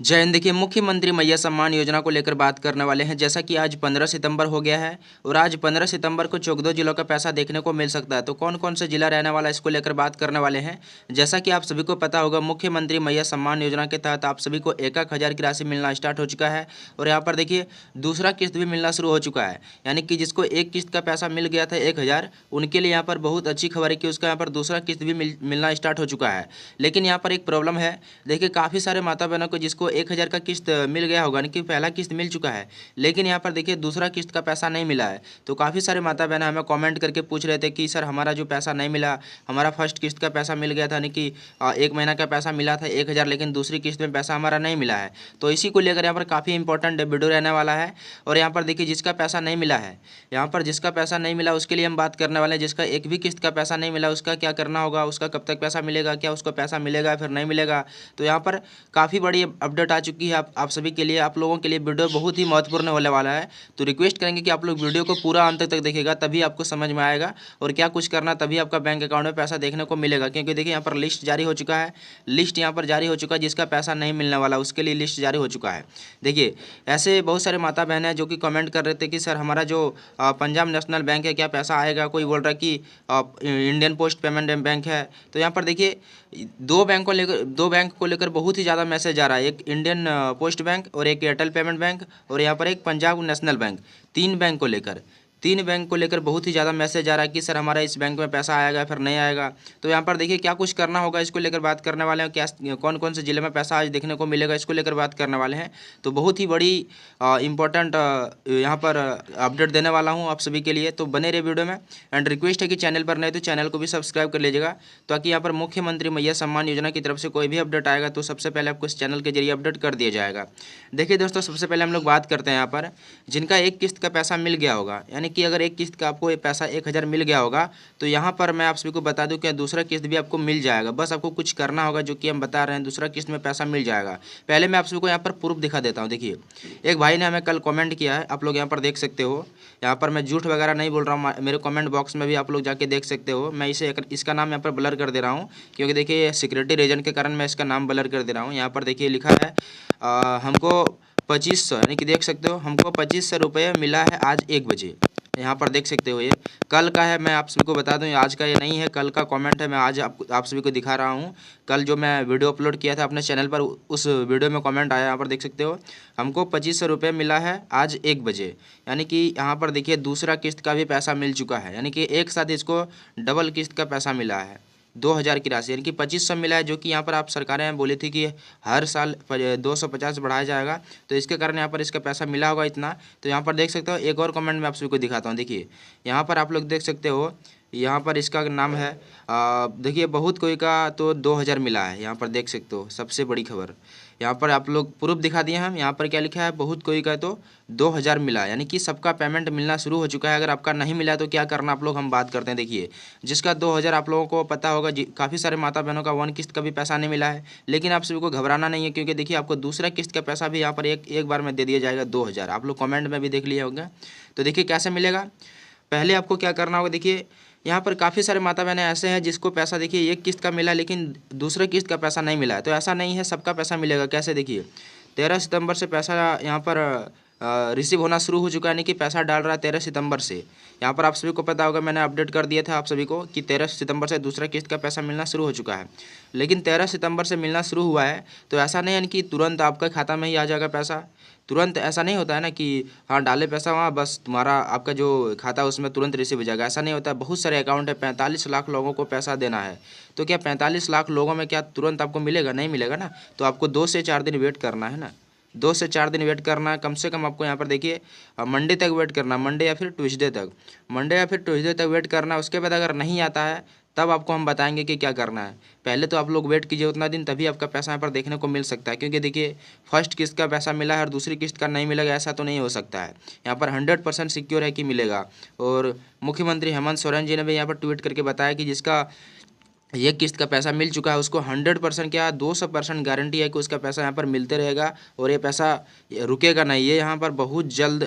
जय हिंद। देखिए, मुख्यमंत्री मैया सम्मान योजना को लेकर बात करने वाले हैं। जैसा कि आज 15 सितंबर हो गया है और आज 15 सितंबर को 14 जिलों का पैसा देखने को मिल सकता है। तो कौन कौन से जिला रहने वाला है, इसको लेकर बात करने वाले हैं। जैसा कि आप सभी को पता होगा, मुख्यमंत्री मैया सम्मान योजना के तहत आप सभी को 1,000 की राशि मिलना स्टार्ट हो चुका है। और यहाँ पर देखिए, दूसरा किस्त भी मिलना शुरू हो चुका है। यानी कि जिसको एक किस्त का पैसा मिल गया था 1,000, उनके लिए यहाँ पर बहुत अच्छी खबर है कि उसका यहाँ पर दूसरा किस्त भी मिलना स्टार्ट हो चुका है। लेकिन यहाँ पर एक प्रॉब्लम है। देखिए, काफ़ी सारे माता बहनों को जिसको 1,000 का किस्त मिल गया होगा, यानी कि पहला किस्त मिल चुका है, लेकिन यहाँ पर देखिए दूसरा किस्त का पैसा नहीं मिला है। तो काफ़ी सारे माता बहन हमें कमेंट करके पूछ रहे थे कि सर हमारा जो पैसा नहीं मिला, हमारा फर्स्ट किस्त का पैसा मिल गया था, यानी कि 1 महीना का पैसा मिला था 1,000, लेकिन दूसरी किस्त में पैसा हमारा नहीं मिला है। तो इसी को लेकर यहाँ पर काफ़ी इंपॉर्टेंट वीडियो रहने वाला है। और यहाँ पर देखिए, जिसका पैसा नहीं मिला है, यहाँ पर जिसका पैसा नहीं मिला उसके लिए हम बात करने वाले हैं। जिसका एक भी किस्त का पैसा नहीं मिला उसका क्या करना होगा, उसका कब तक पैसा मिलेगा, क्या उसको पैसा मिलेगा फिर नहीं मिलेगा। तो यहाँ पर काफ़ी बड़ी अपडेट आ चुकी है आप सभी के लिए, आप लोगों के लिए वीडियो बहुत ही महत्वपूर्ण होने वाला है। तो रिक्वेस्ट करेंगे कि आप लोग वीडियो को पूरा अंत तक देखिएगा, तभी आपको समझ में आएगा और क्या कुछ करना, तभी आपका बैंक अकाउंट में पैसा देखने को मिलेगा। क्योंकि देखिए, यहाँ पर लिस्ट जारी हो चुका है, लिस्ट यहाँ पर जारी हो चुका है। जिसका पैसा नहीं मिलने वाला उसके लिए लिस्ट जारी हो चुका है। देखिए, ऐसे बहुत सारे माता बहन हैं जो कि कमेंट कर रहे थे कि सर हमारा जो पंजाब नेशनल बैंक है, क्या पैसा आएगा। कोई बोल रहा है कि इंडियन पोस्ट पेमेंट बैंक है। तो यहाँ पर देखिए, दो बैंक को लेकर बहुत ही ज़्यादा मैसेज आ रहा है। एक इंडियन पोस्ट बैंक और एक एयरटेल पेमेंट बैंक और यहाँ पर एक पंजाब नेशनल बैंक। तीन बैंक को लेकर बहुत ही ज़्यादा मैसेज आ रहा है कि सर हमारा इस बैंक में पैसा आएगा फिर नहीं आएगा। तो यहाँ पर देखिए, क्या कुछ करना होगा, इसको लेकर बात करने वाले हैं। क्या कौन कौन से ज़िले में पैसा आज देखने को मिलेगा, इसको लेकर बात करने वाले हैं। तो बहुत ही बड़ी इंपॉर्टेंट यहाँ पर अपडेट देने वाला हूँ आप सभी के लिए। तो बने रहे वीडियो में। एंड रिक्वेस्ट है कि चैनल पर नए तो चैनल को भी सब्सक्राइब कर लीजिएगा, ताकि यहाँ पर मुख्यमंत्री मैया सम्मान योजना की तरफ से कोई भी अपडेट आएगा तो सबसे पहले आपको इस चैनल के जरिए अपडेट कर दिया जाएगा। देखिए दोस्तों, सबसे पहले हम लोग बात करते हैं यहाँ पर जिनका एक किस्त का पैसा मिल गया होगा, यानी कि अगर एक किस्त का आपको ये पैसा 1,000 मिल गया होगा, तो यहाँ पर मैं आप सभी को बता दूं कि दूसरा किस्त भी आपको मिल जाएगा। बस आपको कुछ करना होगा, जो कि हम बता रहे हैं, दूसरा किस्त में पैसा मिल जाएगा। पहले मैं आप सभी को यहाँ पर प्रूफ दिखा देता हूँ। देखिए, एक भाई ने हमें कल कमेंट किया है, आप लोग यहाँ पर देख सकते हो। यहाँ पर मैं झूठ वगैरह नहीं बोल रहा हूँ, मेरे कमेंट बॉक्स में भी आप लोग जाके देख सकते हो। मैं इसका नाम यहाँ पर ब्लर कर दे रहा हूँ, क्योंकि देखिए सिक्योरिटी रीजन के कारण मैं इसका नाम ब्लर कर दे रहा हूँ। यहाँ पर देखिए लिखा है हमको 2,500, यानी कि देख सकते हो हमको 2,500 रुपये मिला है आज 1 बजे। यहाँ पर देख सकते हो, ये कल का है। मैं आप सभी को बता दूं, ये आज का ये नहीं है, कल का कमेंट है। मैं आज आप सभी को दिखा रहा हूँ। कल जो मैं वीडियो अपलोड किया था अपने चैनल पर, उस वीडियो में कमेंट आया। यहाँ पर देख सकते हो हमको 2,500 रुपये मिला है आज 1 बजे। यानी कि यहाँ पर देखिए दूसरा किस्त का भी पैसा मिल चुका है, यानी कि एक साथ इसको डबल किस्त का पैसा मिला है। 2,000 की राशि, यानी कि 2,500 मिला है, जो कि यहाँ पर आप सरकारें बोली थी कि हर साल 250 बढ़ाया जाएगा। तो इसके कारण यहाँ पर इसका पैसा मिला होगा इतना। तो यहाँ पर देख सकते हो, एक और कमेंट मैं आप सभी को दिखाता हूँ। देखिए, यहाँ पर आप लोग देख सकते हो, यहाँ पर इसका नाम है देखिए, बहुत कोई का तो 2,000 मिला है। यहाँ पर देख सकते हो, सबसे बड़ी खबर यहाँ पर आप लोग प्रूफ दिखा दिए हम। यहाँ पर क्या लिखा है, बहुत कोई का तो 2,000 मिला, यानी कि सबका पेमेंट मिलना शुरू हो चुका है। अगर आपका नहीं मिला तो क्या करना आप लोग, हम बात करते हैं। देखिए, जिसका 2,000 आप लोगों को पता होगा, काफ़ी सारे माता बहनों का 1 किस्त का भी पैसा नहीं मिला है। लेकिन आप सभी को घबराना नहीं है, क्योंकि देखिए आपको दूसरा किस्त का पैसा भी यहाँ पर एक बार में दे दिया जाएगा 2,000। आप लोग कमेंट में भी देख लिया होगा। तो देखिए कैसे मिलेगा, पहले आपको क्या करना होगा। देखिए, यहाँ पर काफ़ी सारे माता बहने ऐसे हैं जिसको पैसा देखिए एक किस्त का मिला, लेकिन दूसरे किस्त का पैसा नहीं मिला है। तो ऐसा नहीं है, सबका पैसा मिलेगा। कैसे, देखिए 13 सितंबर से पैसा यहाँ पर रिसीव होना शुरू हो चुका है, यानी कि पैसा डाल रहा है 13 सितंबर से। यहाँ पर आप सभी को पता होगा, मैंने अपडेट कर दिया था आप सभी को कि 13 सितंबर से दूसरा किस्त का पैसा मिलना शुरू हो चुका है। लेकिन 13 सितंबर से मिलना शुरू हुआ है, तो ऐसा नहीं है कि तुरंत आपका खाता में ही आ जाएगा पैसा। तुरंत ऐसा नहीं होता है ना कि हाँ डाले पैसा वहाँ, बस तुम्हारा आपका जो खाता है उसमें तुरंत रिसीव हो जाएगा। ऐसा नहीं होता है। बहुत सारे अकाउंट है, 45 लाख लोगों को पैसा देना है। तो क्या 45 लाख लोगों में क्या तुरंत आपको मिलेगा? नहीं मिलेगा ना। तो आपको 2 से 4 दिन वेट करना है ना, 2 से 4 दिन वेट करना है कम से कम। आपको यहाँ पर देखिए मंडे तक वेट करना, मंडे या फिर ट्यूसडे तक वेट करना। उसके बाद अगर नहीं आता है तब आपको हम बताएंगे कि क्या करना है। पहले तो आप लोग वेट कीजिए उतना दिन, तभी आपका पैसा यहाँ पर देखने को मिल सकता है। क्योंकि देखिए फर्स्ट किस्त का पैसा मिला है और दूसरी किस्त का नहीं मिलेगा, ऐसा तो नहीं हो सकता है। यहाँ पर 100% सिक्योर है कि मिलेगा। और मुख्यमंत्री हेमंत सोरेन जी ने भी यहाँ पर ट्वीट करके बताया कि जिसका ये किस्त का पैसा मिल चुका है उसको 100% क्या 200% गारंटी है कि उसका पैसा यहाँ पर मिलते रहेगा और ये पैसा रुकेगा नहीं। ये यहाँ पर बहुत जल्द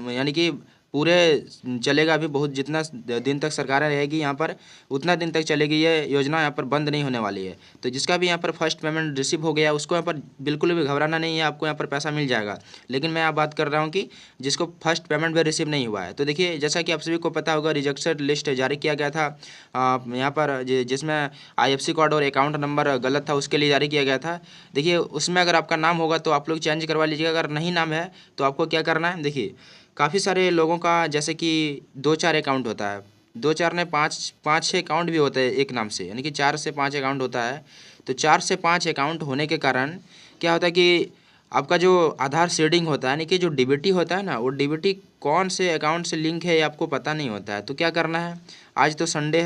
यानी कि पूरे चलेगा अभी बहुत, जितना दिन तक सरकारें रहेगी यहाँ पर उतना दिन तक चलेगी ये योजना, यहाँ पर बंद नहीं होने वाली है। तो जिसका भी यहाँ पर फर्स्ट पेमेंट रिसीव हो गया उसको यहाँ पर बिल्कुल भी घबराना नहीं है, आपको यहाँ पर पैसा मिल जाएगा। लेकिन मैं आप बात कर रहा हूँ कि जिसको फर्स्ट पेमेंट भी रिसीव नहीं हुआ है, तो देखिए जैसा कि आप सभी को पता होगा रिजेक्शन लिस्ट जारी किया गया था यहाँ पर, जिसमें IFSC कोड और अकाउंट नंबर गलत था उसके लिए जारी किया गया था। देखिए उसमें अगर आपका नाम होगा तो आप लोग चेंज करवा लीजिएगा, अगर नहीं नाम है तो आपको क्या करना है, देखिए काफ़ी सारे लोगों का जैसे कि 2-4 अकाउंट होता है, 2-4 ने 5-6 अकाउंट भी होते हैं एक नाम से, यानी कि 4 से 5 अकाउंट होता है। तो 4 से 5 अकाउंट होने के कारण क्या होता है कि आपका जो आधार सीडिंग होता है, यानी कि जो DBT होता है ना, वो DBT कौन से अकाउंट से लिंक है ये आपको पता नहीं होता है। तो क्या करना है, आज तो संडे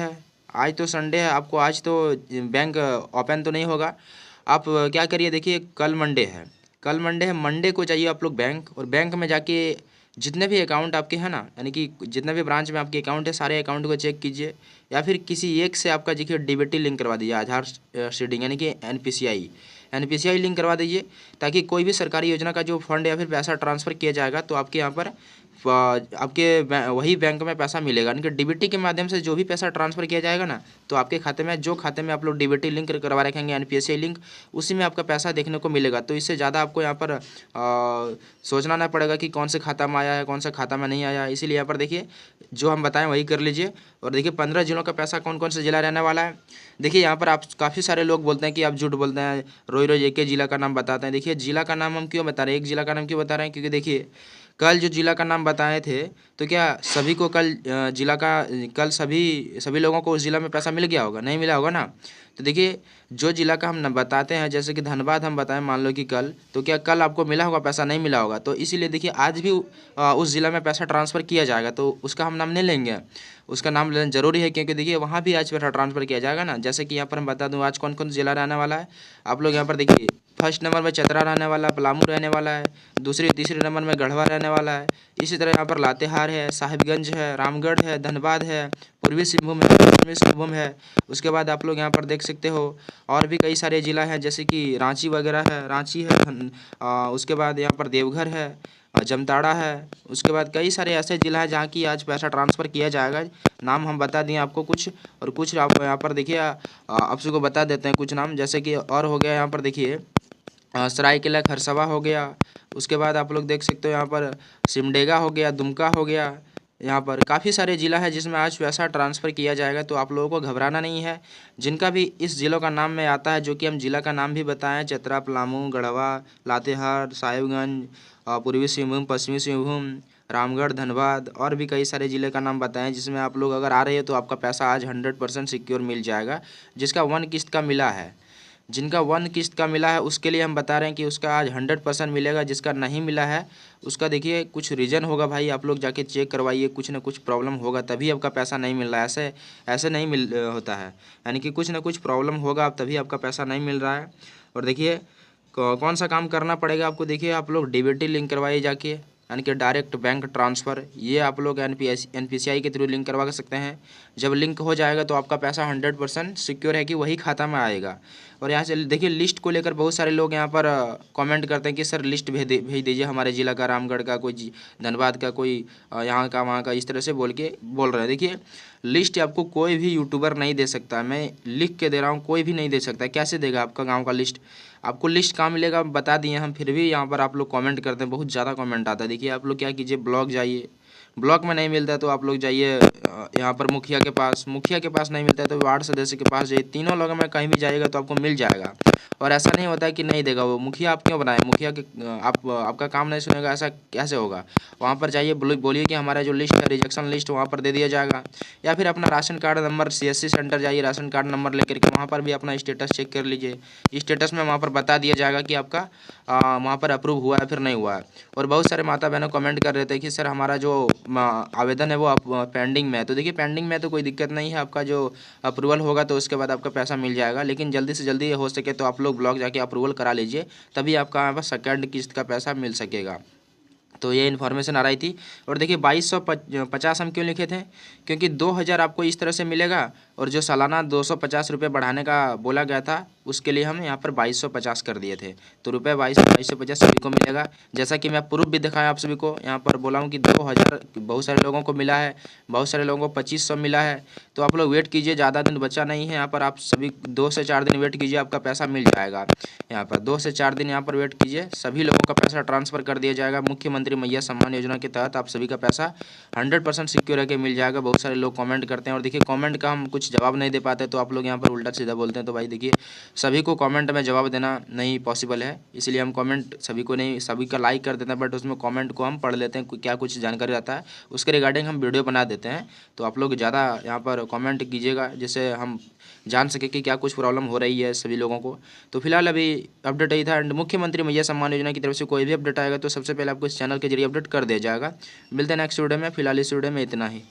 है, आपको आज तो बैंक ओपन तो नहीं होगा। आप क्या करिए, देखिए कल मंडे है, मंडे को जाइए आप लोग बैंक, और बैंक में जाके जितने भी अकाउंट आपके हैं ना, यानी कि जितने भी ब्रांच में आपके अकाउंट है सारे अकाउंट को चेक कीजिए, या फिर किसी एक से आपका देखिए DBT लिंक करवा दीजिए, आधार सीडिंग यानी कि NPCI लिंक करवा दीजिए, ताकि कोई भी सरकारी योजना का जो फंड या फिर पैसा ट्रांसफ़र किया जाएगा तो आपके यहाँ पर आपके वही बैंक में पैसा मिलेगा। यानी कि DBT के माध्यम से जो भी पैसा ट्रांसफ़र किया जाएगा ना, तो आपके खाते में, जो खाते में आप लोग DBT लिंक करवा रखेंगे NPCI लिंक, उसी में आपका पैसा देखने को मिलेगा। तो इससे ज़्यादा आपको यहाँ पर सोचना ना पड़ेगा कि कौन से खाता में आया है, कौन सा खाता में नहीं आया। इसीलिए यहाँ पर देखिए जो हम बताएं वही कर लीजिए। और देखिए 15 जिलों का पैसा कौन कौन से जिला रहने वाला है। देखिए यहाँ पर आप काफ़ी सारे लोग बोलते हैं कि आप झूठ बोलते हैं, रोज रोज एक ही जिला का नाम बताते हैं। देखिए जिला का नाम हम क्यों बता रहे हैं, एक जिला का नाम क्यों बता रहे हैं, क्योंकि देखिए कल जो जिला का नाम बताए थे, तो क्या सभी को कल सभी लोगों को उस जिला में पैसा मिल गया होगा, नहीं मिला होगा ना। तो देखिए जो जिला का हम बताते हैं, जैसे कि धनबाद हम बताएं मान लो कि कल, तो क्या कल आपको मिला होगा पैसा, नहीं मिला होगा। तो इसीलिए देखिए आज भी उस जिला में पैसा ट्रांसफ़र किया जाएगा, तो उसका हम नाम नहीं लेंगे, उसका नाम लेना जरूरी है, क्योंकि देखिए वहाँ भी आज पैसा ट्रांसफ़र किया जाएगा ना। जैसे कि यहाँ पर हम बता दूँ आज कौन कौन जिला रहने वाला है। आप लोग यहाँ पर देखिए फर्स्ट नंबर में चतरा रहने वाला, पलामू रहने वाला है, दूसरे तीसरे नंबर में गढ़वा रहने वाला है। इसी तरह यहाँ पर लातेहार है, साहिबगंज है, रामगढ़ है, धनबाद है, पूर्वी सिंहभूम है, पश्चिमी सिंहभूम है। उसके बाद आप लोग यहाँ पर देख सकते हो और भी कई सारे ज़िला हैं, जैसे कि रांची वगैरह है, उसके बाद यहाँ पर देवघर है, जमताड़ा है। उसके बाद कई सारे ऐसे ज़िला हैं जहाँ की आज पैसा ट्रांसफ़र किया जाएगा। नाम हम बता दिए आपको कुछ, और कुछ आप यहाँ पर देखिए आप सबको बता देते हैं कुछ नाम, जैसे कि और हो गया यहाँ पर देखिए सरायकेला खरसवा हो गया। उसके बाद आप लोग देख सकते हो यहाँ पर सिमडेगा हो गया, दुमका हो गया। यहाँ पर काफ़ी सारे ज़िला है जिसमें आज पैसा ट्रांसफ़र किया जाएगा, तो आप लोगों को घबराना नहीं है। जिनका भी इस ज़िलों का नाम में आता है, जो कि हम ज़िला का नाम भी बताएं, चतरा, पलामू, गढ़वा, लातेहार, साहिबगंज, पूर्वी सिंहभूम, पश्चिमी सिंहभूम, रामगढ़, धनबाद, और भी कई सारे ज़िले का नाम बताएं, जिसमें आप लोग अगर आ रहे हो तो आपका पैसा आज 100% सिक्योर मिल जाएगा। जिसका 1 किस्त का मिला है, जिनका 1 किस्त का मिला है उसके लिए हम बता रहे हैं कि उसका आज 100% मिलेगा। जिसका नहीं मिला है उसका देखिए कुछ रीज़न होगा भाई, आप लोग जाके चेक करवाइए, कुछ ना कुछ प्रॉब्लम होगा तभी आपका पैसा नहीं मिल रहा है। ऐसे ऐसे नहीं होता है, यानी कि कुछ ना कुछ प्रॉब्लम होगा अब तभी आपका पैसा नहीं मिल रहा है। और देखिए कौन सा काम करना पड़ेगा आपको, देखिए आप लोग DBT लिंक करवाइए जाके, यानी कि डायरेक्ट बैंक ट्रांसफ़र, ये आप लोग NPCI के थ्रू लिंक करवा सकते हैं। जब लिंक हो जाएगा तो आपका पैसा 100% सिक्योर है कि वही खाता में आएगा। और यहाँ से देखिए लिस्ट को लेकर बहुत सारे लोग यहाँ पर कमेंट करते हैं कि सर लिस्ट भेज दीजिए हमारे ज़िला का, रामगढ़ का, कोई धनबाद का, कोई यहाँ का वहाँ का, इस तरह से बोल रहे हैं। देखिए लिस्ट आपको कोई भी यूट्यूबर नहीं दे सकता, मैं लिख के दे रहा हूँ, कोई भी नहीं दे सकता। कैसे देगा आपका गाँव का लिस्ट, आपको लिस्ट कहाँ मिलेगा बता दिए हम, फिर भी यहाँ पर आप लोग कमेंट करते हैं, बहुत ज़्यादा कमेंट आता है। देखिए आप लोग क्या कीजिए, ब्लॉक जाइए, ब्लॉक में नहीं मिलता है तो आप लोग जाइए यहाँ पर मुखिया के पास नहीं मिलता है तो वार्ड सदस्य के पास जाइए। तीनों लोगों में कहीं भी जाइएगा तो आपको मिल जाएगा। और ऐसा नहीं होता है कि नहीं देगा वो, मुखिया आप क्यों बनाए, मुखिया के आपका काम नहीं सुनेगा, ऐसा कैसे होगा। वहाँ पर जाइए, बोलिए कि हमारा जो लिस्ट है रिजेक्शन लिस्ट वहाँ पर दे दिया जाएगा। या फिर अपना ration card number CSC centre जाइए, राशन कार्ड नंबर लेकर के वहाँ पर भी अपना स्टेटस चेक कर लीजिए। स्टेटस में वहाँ पर बता दिया जाएगा कि आपका वहाँ पर अप्रूव हुआ है फिर नहीं हुआ है। और बहुत सारे माता बहनों कमेंट कर रहे थे कि सर हमारा जो आवेदन है वो पेंडिंग में है। तो देखिए पेंडिंग में तो कोई दिक्कत नहीं है, आपका जो अप्रूवल होगा तो उसके बाद आपका पैसा मिल जाएगा। लेकिन जल्दी से जल्दी हो सके तो आप लोग ब्लॉक जाके अप्रूवल करा लीजिए, तभी आपका यहाँ पर सेकेंड किस्त का पैसा मिल सकेगा। तो ये इन्फॉर्मेशन आ रही थी। और देखिए 2250 हम क्यों लिखे थे, क्योंकि 2000 आपको इस तरह से मिलेगा, और जो सालाना 250 रुपये बढ़ाने का बोला गया था उसके लिए हम यहाँ पर 2250 कर दिए थे। तो रुपये 2250 सभी को मिलेगा। जैसा कि मैं प्रूफ भी दिखाया आप सभी को, यहाँ पर बोला हूँ कि 2000 बहुत सारे लोगों को मिला है, बहुत सारे लोगों को 2500 मिला है। तो आप लोग वेट कीजिए, ज़्यादा दिन बचा नहीं है। यहाँ पर आप सभी 2 से 4 दिन वेट कीजिए, आपका पैसा मिल जाएगा। यहाँ पर 2 से 4 दिन यहाँ पर वेट कीजिए, सभी लोगों का पैसा ट्रांसफ़र कर दिया जाएगा। मुख्यमंत्री मैया सम्मान योजना के तहत आप सभी का पैसा 100% सिक्योर है कि मिल जाएगा। बहुत सारे लोग कमेंट करते हैं और देखिए कमेंट का हम कुछ जवाब नहीं दे पाते, तो आप लोग यहाँ पर उल्टा सीधा बोलते हैं। तो भाई देखिए, सभी को कमेंट में जवाब देना नहीं पॉसिबल है, इसलिए हम कमेंट सभी को नहीं, सभी का लाइक कर देते हैं, बट उसमें कमेंट को हम पढ़ लेते हैं, क्या कुछ जानकारी रहता है उसके रिगार्डिंग हम वीडियो बना देते हैं। तो आप लोग ज़्यादा यहाँ पर कमेंट कीजिएगा, जिससे हम जान सके कि क्या कुछ प्रॉब्लम हो रही है सभी लोगों को। तो फिलहाल अभी अपडेट यही था। एंड मुख्यमंत्री मैया सम्मान योजना की तरफ से कोई भी अपडेट आएगा तो सबसे पहले आपको इस चैनल के जरिए अपडेट कर दिया जाएगा। मिलते हैं नेक्स्ट वीडियो में, फिलहाल इस वीडियो में इतना ही।